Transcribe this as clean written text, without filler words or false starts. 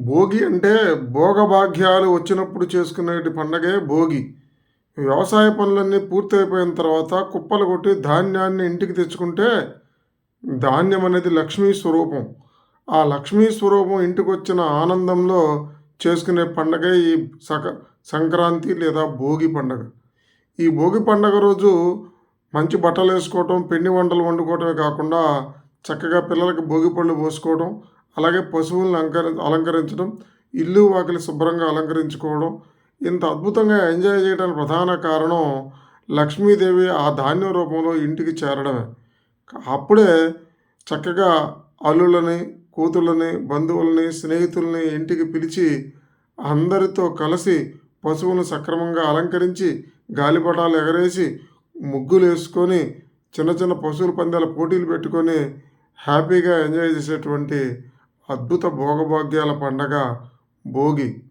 భోగి అంటే భోగభాగ్యాలు వచ్చినప్పుడు చేసుకునేటి పండగే భోగి. వ్యవసాయ పనులన్నీ పూర్తయిపోయిన తర్వాత కుప్పలు కొట్టి ధాన్యాన్ని ఇంటికి తెచ్చుకుంటే ధాన్యం అనేది లక్ష్మీ స్వరూపం. ఆ లక్ష్మీ స్వరూపం ఇంటికొచ్చిన ఆనందంలో చేసుకునే పండగే ఈ సక సంక్రాంతి లేదా భోగి పండగ. ఈ భోగి పండగ రోజు మంచి బట్టలేసుకోవటం, పిండి వంటలు వండుకోవటమే కాకుండా చక్కగా పిల్లలకి భోగి పళ్ళు పోసుకోవడం, అలాగే పశువులను అలంకరించడం, ఇల్లు వాకిలి శుభ్రంగా అలంకరించుకోవడం, ఇంత అద్భుతంగా ఎంజాయ్ చేయడానికి ప్రధాన కారణం లక్ష్మీదేవి ఆ ధాన్యం రూపంలో ఇంటికి చేరడమే. అప్పుడే చక్కగా అల్లులని, కూతుళ్ళని, బంధువులని, స్నేహితుల్ని ఇంటికి పిలిచి అందరితో కలిసి పశువులను సక్రమంగా అలంకరించి, గాలిపటాలు ఎగరేసి, ముగ్గులేసుకొని, చిన్న చిన్న పశువుల పందాల పోటీలు పెట్టుకొని హ్యాపీగా ఎంజాయ్ చేసేటువంటి అద్భుత భోగభాగ్యాల పండగ భోగి.